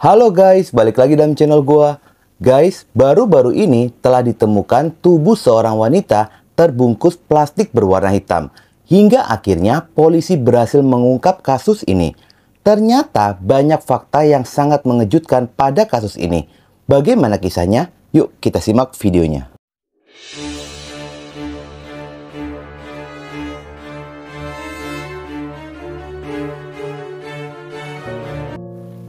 Halo guys, balik lagi dalam channel gua. Guys, baru-baru ini telah ditemukan tubuh seorang wanita terbungkus plastik berwarna hitam. Hingga akhirnya polisi berhasil mengungkap kasus ini. Ternyata banyak fakta yang sangat mengejutkan pada kasus ini. Bagaimana kisahnya? Yuk kita simak videonya.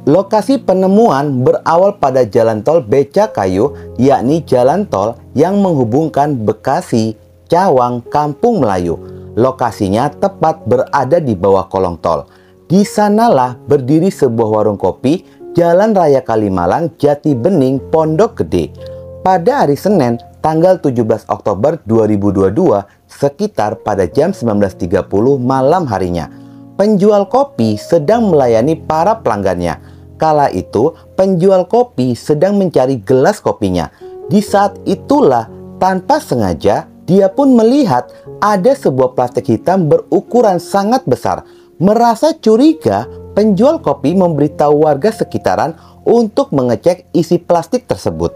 Lokasi penemuan berawal pada jalan tol Becakayu, yakni jalan tol yang menghubungkan Bekasi, Cawang, Kampung Melayu. Lokasinya tepat berada di bawah kolong tol. Di sanalah berdiri sebuah warung kopi, Jalan Raya Kalimalang, Jati Bening, Pondok Gede. Pada hari Senin, tanggal 17 Oktober 2022, sekitar pada jam 19.30 malam harinya, penjual kopi sedang melayani para pelanggannya. Kala itu, penjual kopi sedang mencari gelas kopinya. Di saat itulah, tanpa sengaja, dia pun melihat ada sebuah plastik hitam berukuran sangat besar. Merasa curiga, penjual kopi memberitahu warga sekitaran untuk mengecek isi plastik tersebut.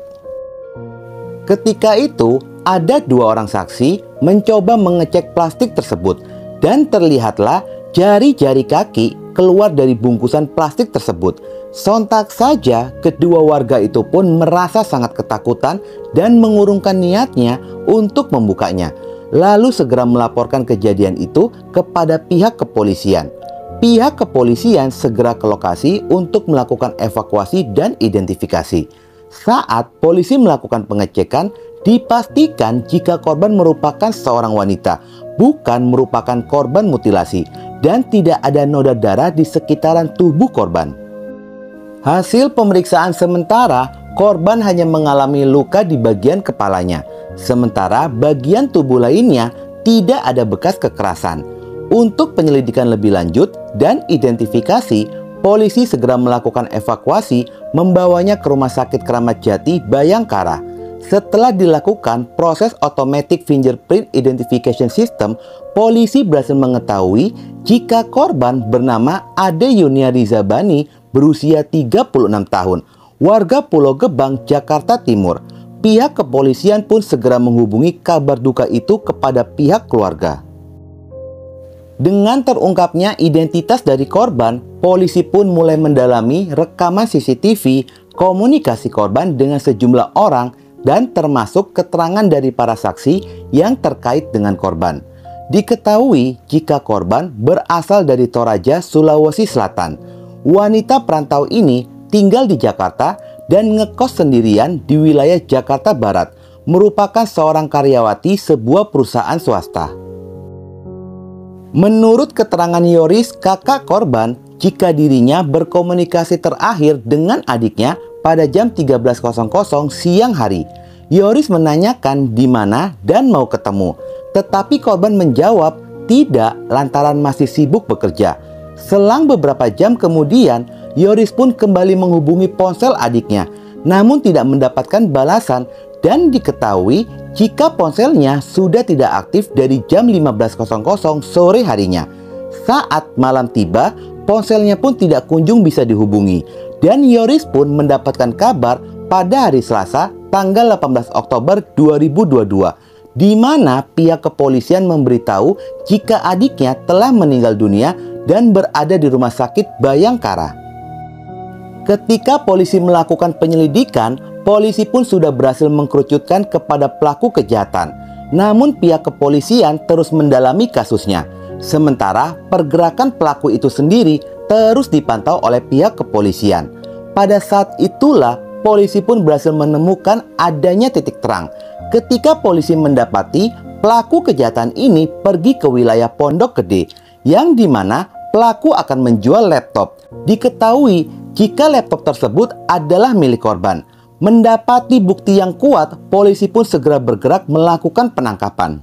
Ketika itu, ada dua orang saksi mencoba mengecek plastik tersebut. Dan terlihatlah jari-jari kaki keluar dari bungkusan plastik tersebut. Sontak saja kedua warga itu pun merasa sangat ketakutan dan mengurungkan niatnya untuk membukanya. Lalu segera melaporkan kejadian itu kepada pihak kepolisian. Pihak kepolisian segera ke lokasi untuk melakukan evakuasi dan identifikasi. Saat polisi melakukan pengecekan, dipastikan jika korban merupakan seorang wanita, bukan merupakan korban mutilasi, dan tidak ada noda darah di sekitaran tubuh korban. Hasil pemeriksaan sementara, korban hanya mengalami luka di bagian kepalanya, sementara bagian tubuh lainnya tidak ada bekas kekerasan. Untuk penyelidikan lebih lanjut dan identifikasi, polisi segera melakukan evakuasi, membawanya ke Rumah Sakit Kramat Jati, Bayangkara. Setelah dilakukan proses automatic fingerprint identification system, polisi berhasil mengetahui jika korban bernama Ade Yunia Rizabani berusia 36 tahun, warga Pulau Gebang, Jakarta Timur. Pihak kepolisian pun segera menghubungi kabar duka itu kepada pihak keluarga. Dengan terungkapnya identitas dari korban, polisi pun mulai mendalami rekaman CCTV, komunikasi korban dengan sejumlah orang, dan termasuk keterangan dari para saksi yang terkait dengan korban. Diketahui jika korban berasal dari Toraja, Sulawesi Selatan. Wanita perantau ini tinggal di Jakarta dan ngekos sendirian di wilayah Jakarta Barat, merupakan seorang karyawati sebuah perusahaan swasta. Menurut keterangan Yoris, kakak korban, jika dirinya berkomunikasi terakhir dengan adiknya pada jam 13.00 siang hari. Yoris menanyakan di mana dan mau ketemu, tetapi korban menjawab tidak lantaran masih sibuk bekerja. Selang beberapa jam kemudian, Yoris pun kembali menghubungi ponsel adiknya, namun tidak mendapatkan balasan dan diketahui jika ponselnya sudah tidak aktif dari jam 15.00 sore harinya. Saat malam tiba, ponselnya pun tidak kunjung bisa dihubungi, dan Yoris pun mendapatkan kabar pada hari Selasa tanggal 18 Oktober 2022, di mana pihak kepolisian memberitahu jika adiknya telah meninggal dunia dan berada di Rumah Sakit Bayangkara. Ketika polisi melakukan penyelidikan, polisi pun sudah berhasil mengkerucutkan kepada pelaku kejahatan. Namun pihak kepolisian terus mendalami kasusnya. Sementara pergerakan pelaku itu sendiri terus dipantau oleh pihak kepolisian. Pada saat itulah polisi pun berhasil menemukan adanya titik terang. Ketika polisi mendapati pelaku kejahatan ini pergi ke wilayah Pondok Gede, yang dimana pelaku akan menjual laptop. Diketahui jika laptop tersebut adalah milik korban. Mendapati bukti yang kuat, polisi pun segera bergerak melakukan penangkapan.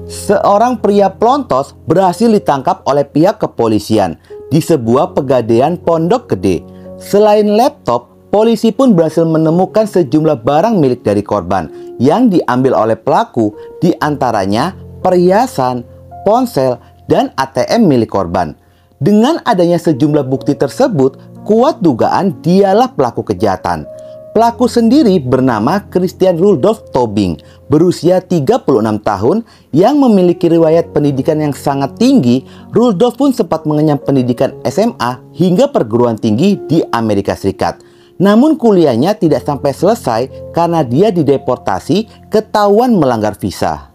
Seorang pria pelontos berhasil ditangkap oleh pihak kepolisian di sebuah pegadaian Pondok Gede. Selain laptop, polisi pun berhasil menemukan sejumlah barang milik dari korban yang diambil oleh pelaku, di antaranya perhiasan, ponsel, dan ATM milik korban. Dengan adanya sejumlah bukti tersebut, kuat dugaan dialah pelaku kejahatan. Pelaku sendiri bernama Christian Rudolph Tobing, berusia 36 tahun yang memiliki riwayat pendidikan yang sangat tinggi. Rudolph pun sempat mengenyam pendidikan SMA hingga perguruan tinggi di Amerika Serikat. Namun kuliahnya tidak sampai selesai karena dia dideportasi ketahuan melanggar visa.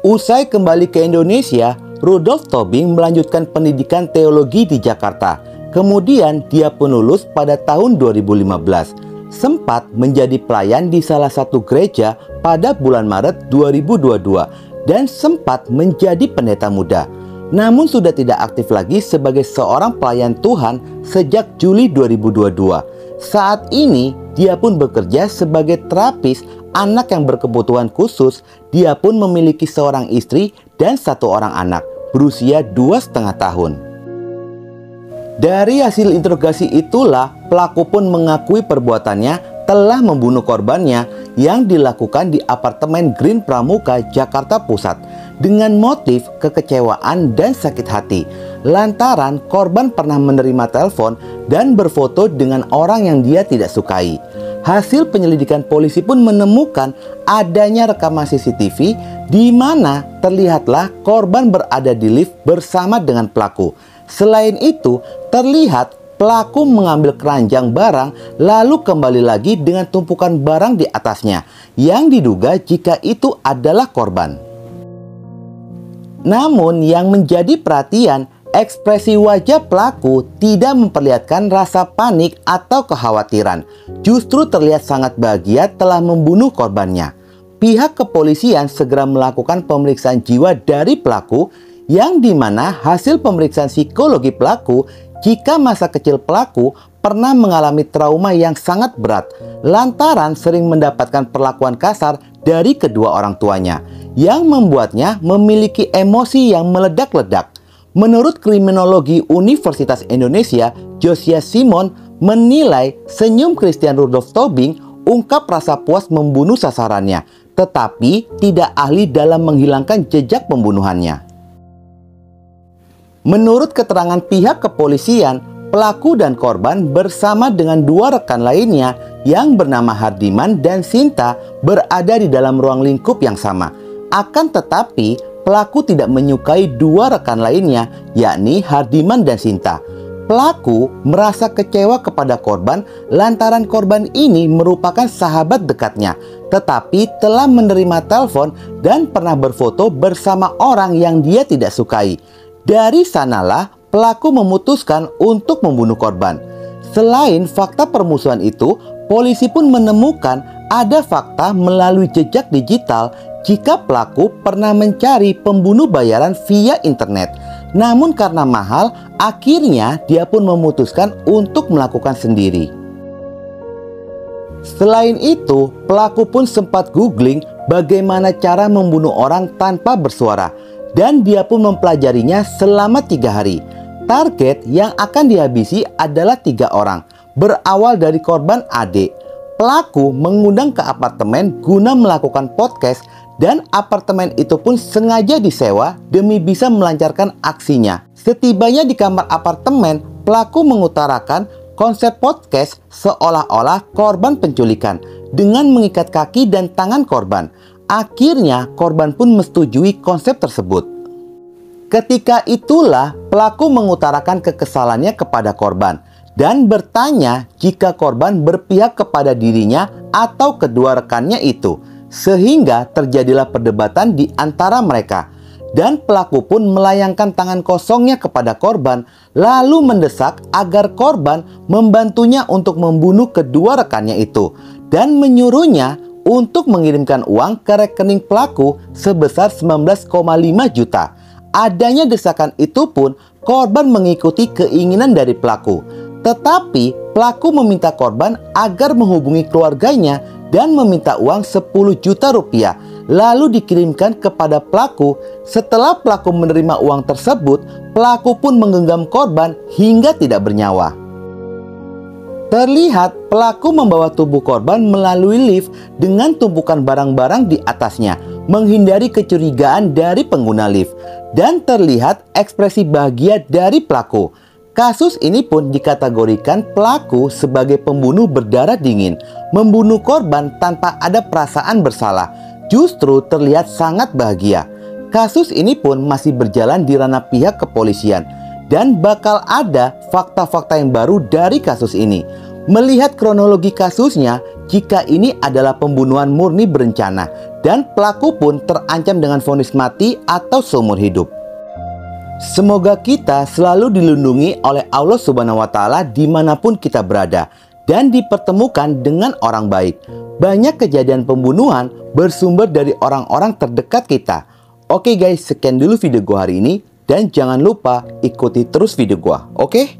Usai kembali ke Indonesia, Rudolph Tobing melanjutkan pendidikan teologi di Jakarta. Kemudian dia pun lulus pada tahun 2015. Sempat menjadi pelayan di salah satu gereja pada bulan Maret 2022 dan sempat menjadi pendeta muda. Namun sudah tidak aktif lagi sebagai seorang pelayan Tuhan sejak Juli 2022. Saat ini dia pun bekerja sebagai terapis anak yang berkebutuhan khusus. Dia pun memiliki seorang istri dan satu orang anak berusia 2,5 tahun. Dari hasil interogasi itulah pelaku pun mengakui perbuatannya telah membunuh korbannya yang dilakukan di apartemen Green Pramuka, Jakarta Pusat dengan motif kekecewaan dan sakit hati lantaran korban pernah menerima telepon dan berfoto dengan orang yang dia tidak sukai. Hasil penyelidikan polisi pun menemukan adanya rekaman CCTV di mana terlihatlah korban berada di lift bersama dengan pelaku. Selain itu, terlihat pelaku mengambil keranjang barang lalu kembali lagi dengan tumpukan barang di atasnya yang diduga jika itu adalah korban. Namun yang menjadi perhatian, ekspresi wajah pelaku tidak memperlihatkan rasa panik atau kekhawatiran. Justru terlihat sangat bahagia telah membunuh korbannya. Pihak kepolisian segera melakukan pemeriksaan jiwa dari pelaku yang dimana hasil pemeriksaan psikologi pelaku jika masa kecil pelaku pernah mengalami trauma yang sangat berat lantaran sering mendapatkan perlakuan kasar dari kedua orang tuanya yang membuatnya memiliki emosi yang meledak-ledak. Menurut kriminologi Universitas Indonesia, Josias Simon menilai senyum Christian Rudolph Tobing ungkap rasa puas membunuh sasarannya, tetapi tidak ahli dalam menghilangkan jejak pembunuhannya. Menurut keterangan pihak kepolisian, pelaku dan korban bersama dengan dua rekan lainnya yang bernama Hardiman dan Sinta berada di dalam ruang lingkup yang sama. Akan tetapi, pelaku tidak menyukai dua rekan lainnya, yakni Hardiman dan Sinta. Pelaku merasa kecewa kepada korban lantaran korban ini merupakan sahabat dekatnya, tetapi telah menerima telepon dan pernah berfoto bersama orang yang dia tidak sukai. Dari sanalah pelaku memutuskan untuk membunuh korban. Selain fakta permusuhan itu, polisi pun menemukan ada fakta melalui jejak digital jika pelaku pernah mencari pembunuh bayaran via internet. Namun karena mahal, akhirnya dia pun memutuskan untuk melakukan sendiri. Selain itu, pelaku pun sempat googling bagaimana cara membunuh orang tanpa bersuara. Dan dia pun mempelajarinya selama 3 hari. Target yang akan dihabisi adalah 3 orang, berawal dari korban AD. Pelaku mengundang ke apartemen guna melakukan podcast dan apartemen itu pun sengaja disewa demi bisa melancarkan aksinya. Setibanya di kamar apartemen, pelaku mengutarakan konsep podcast seolah-olah korban penculikan dengan mengikat kaki dan tangan korban. Akhirnya korban pun menyetujui konsep tersebut. Ketika itulah pelaku mengutarakan kekesalannya kepada korban dan bertanya jika korban berpihak kepada dirinya atau kedua rekannya itu, sehingga terjadilah perdebatan di antara mereka. Dan pelaku pun melayangkan tangan kosongnya kepada korban lalu mendesak agar korban membantunya untuk membunuh kedua rekannya itu dan menyuruhnya untuk mengirimkan uang ke rekening pelaku sebesar 19,5 juta. Adanya desakan itu pun korban mengikuti keinginan dari pelaku. Tetapi pelaku meminta korban agar menghubungi keluarganya dan meminta uang 10 juta rupiah lalu dikirimkan kepada pelaku. Setelah pelaku menerima uang tersebut, pelaku pun menggenggam korban hingga tidak bernyawa. Terlihat pelaku membawa tubuh korban melalui lift dengan tumpukan barang-barang di atasnya, menghindari kecurigaan dari pengguna lift. Dan terlihat ekspresi bahagia dari pelaku. Kasus ini pun dikategorikan pelaku sebagai pembunuh berdarah dingin, membunuh korban tanpa ada perasaan bersalah, justru terlihat sangat bahagia. Kasus ini pun masih berjalan di ranah pihak kepolisian dan bakal ada fakta-fakta yang baru dari kasus ini. Melihat kronologi kasusnya, jika ini adalah pembunuhan murni berencana dan pelaku pun terancam dengan vonis mati atau seumur hidup. Semoga kita selalu dilindungi oleh Allah Subhanahu wa Ta'ala dimanapun kita berada dan dipertemukan dengan orang baik. Banyak kejadian pembunuhan bersumber dari orang-orang terdekat kita. Oke guys, sekian dulu video gua hari ini dan jangan lupa ikuti terus video gua. Oke?